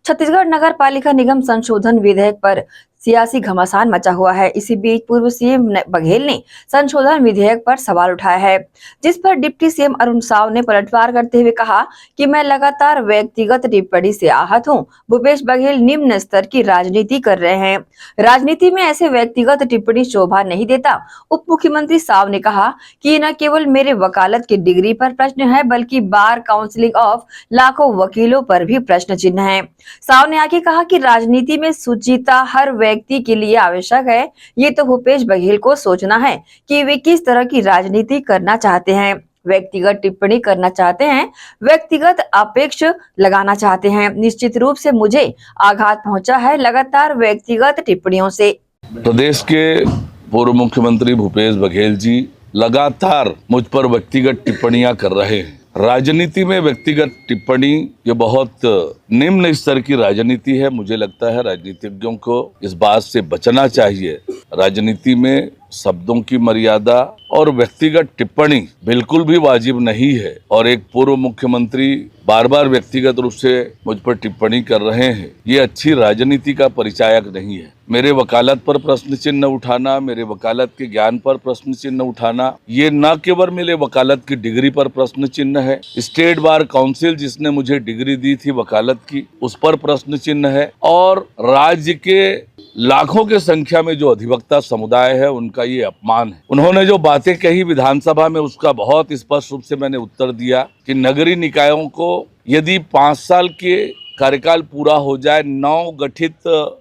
छत्तीसगढ़ नगर पालिका निगम संशोधन विधेयक पर सियासी घमासान मचा हुआ है। इसी बीच पूर्व सीएम बघेल ने संशोधन विधेयक पर सवाल उठाया है, जिस पर डिप्टी सीएम अरुण साव ने पलटवार करते हुए कहा कि मैं लगातार व्यक्तिगत टिप्पणी से आहत हूं। भूपेश बघेल निम्न स्तर की राजनीति कर रहे हैं। राजनीति में ऐसे व्यक्तिगत टिप्पणी शोभा नहीं देता। उप मुख्यमंत्री साव ने कहा कि न केवल मेरे वकालत की डिग्री पर प्रश्न है, बल्कि बार काउंसिलिंग ऑफ लाखों वकीलों पर भी प्रश्न चिन्ह है। साव ने आगे कहा कि राजनीति में सुचिता हर व्यक्ति के लिए आवश्यक है। ये तो भूपेश बघेल को सोचना है कि वे किस तरह की राजनीति करना चाहते हैं। व्यक्तिगत टिप्पणी करना चाहते हैं, व्यक्तिगत अपेक्ष लगाना चाहते हैं। निश्चित रूप से मुझे आघात पहुंचा है लगातार व्यक्तिगत टिप्पणियों से। प्रदेश के पूर्व मुख्यमंत्री भूपेश बघेल जी लगातार मुझ पर व्यक्तिगत टिप्पणियां कर रहे हैं। राजनीति में व्यक्तिगत टिप्पणी ये बहुत निम्न स्तर की राजनीति है। मुझे लगता है राजनीतिज्ञों को इस बात से बचना चाहिए। राजनीति में शब्दों की मर्यादा और व्यक्तिगत टिप्पणी बिल्कुल भी वाजिब नहीं है। और एक पूर्व मुख्यमंत्री बार बार व्यक्तिगत रूप से मुझ पर टिप्पणी कर रहे हैं, ये अच्छी राजनीति का परिचायक नहीं है। मेरे वकालत पर प्रश्न चिन्ह उठाना, मेरे वकालत के ज्ञान पर प्रश्न चिन्ह उठाना, ये न केवल मेरे वकालत की डिग्री पर प्रश्न चिन्ह है, स्टेट बार काउंसिल जिसने मुझे डिग्री दी थी वकालत की, उस पर प्रश्न चिन्ह है, और राज्य के लाखों के संख्या में जो अधिवक्ता समुदाय है उनका ये अपमान है। उन्होंने जो बातें कही विधानसभा में, उसका बहुत स्पष्ट रूप से मैंने उत्तर दिया कि नगरीय निकायों को यदि 5 साल के कार्यकाल पूरा हो जाए, नव गठित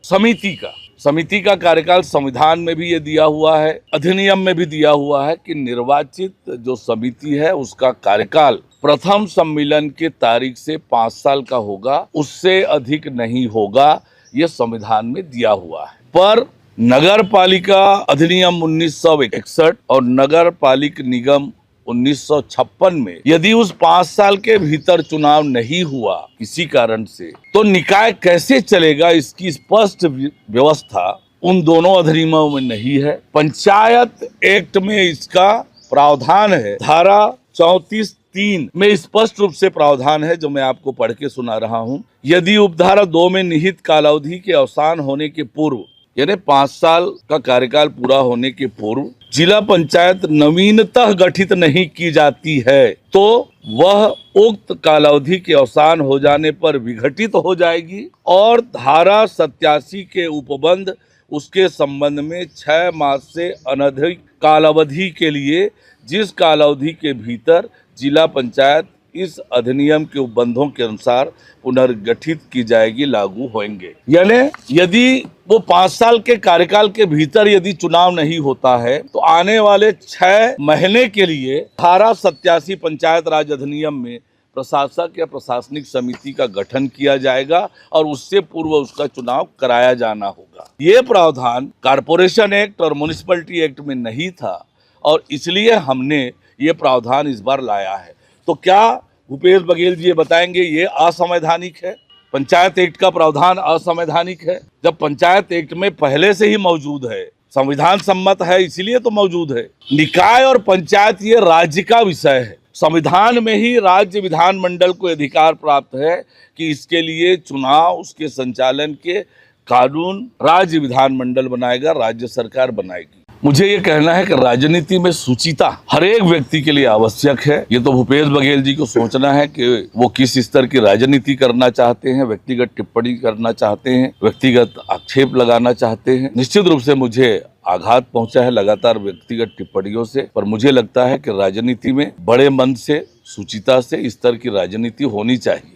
समिति का कार्यकाल संविधान में भी ये दिया हुआ है, अधिनियम में भी दिया हुआ है कि निर्वाचित जो समिति है उसका कार्यकाल प्रथम सम्मेलन के तारीख से 5 साल का होगा, उससे अधिक नहीं होगा। ये संविधान में दिया हुआ है। पर नगर पालिका अधिनियम 1961 और नगर पालिक निगम 1956 में यदि उस 5 साल के भीतर चुनाव नहीं हुआ किसी कारण से, तो निकाय कैसे चलेगा, इसकी स्पष्ट व्यवस्था उन दोनों अधिनियमों में नहीं है। पंचायत एक्ट में इसका प्रावधान है, धारा 34(3) में स्पष्ट रूप से प्रावधान है, जो मैं आपको पढ़ के सुना रहा हूं। यदि उपधारा 2 में निहित कालावधि के अवसान होने के पूर्व, यानी 5 साल का कार्यकाल पूरा होने के पूर्व जिला पंचायत नवीनतः गठित नहीं की जाती है, तो वह उक्त कालावधि के अवसान हो जाने पर विघटित हो जाएगी और धारा 87 के उपबंध उसके संबंध में 6 मास से अनधिक कालावधि के लिए जिस कालावधि के भीतर जिला पंचायत इस अधिनियम के उपबंधों के अनुसार पुनर्गठित की जाएगी, लागू होंगे। यानी यदि वो 5 साल के कार्यकाल के भीतर यदि चुनाव नहीं होता है, तो आने वाले 6 महीने के लिए धारा 87 पंचायत राज अधिनियम में प्रशासक या प्रशासनिक समिति का गठन किया जाएगा और उससे पूर्व उसका चुनाव कराया जाना होगा। ये प्रावधान कारपोरेशन एक्ट और म्युनिसिपैलिटी एक्ट में नहीं था और इसलिए हमने ये प्रावधान इस बार लाया है। तो क्या भूपेश बघेल जी ये बताएंगे ये असंवैधानिक है? पंचायत एक्ट का प्रावधान असंवैधानिक है? जब पंचायत एक्ट में पहले से ही मौजूद है, संविधान सम्मत है, इसीलिए तो मौजूद है। निकाय और पंचायत ये राज्य का विषय है। संविधान में ही राज्य विधानमंडल को अधिकार प्राप्त है कि इसके लिए चुनाव, उसके संचालन के कानून राज्य विधानमंडल बनाएगा, राज्य सरकार बनाएगी। मुझे ये कहना है कि राजनीति में सुचिता हर एक व्यक्ति के लिए आवश्यक है। ये तो भूपेश बघेल जी को सोचना है कि वो किस स्तर की राजनीति करना चाहते हैं, व्यक्तिगत टिप्पणी करना चाहते हैं, व्यक्तिगत आक्षेप लगाना चाहते हैं। निश्चित रूप से मुझे आघात पहुंचा है लगातार व्यक्तिगत टिप्पणियों से, पर मुझे लगता है कि राजनीति में बड़े मन से, सुचिता से इस तरह की राजनीति होनी चाहिए।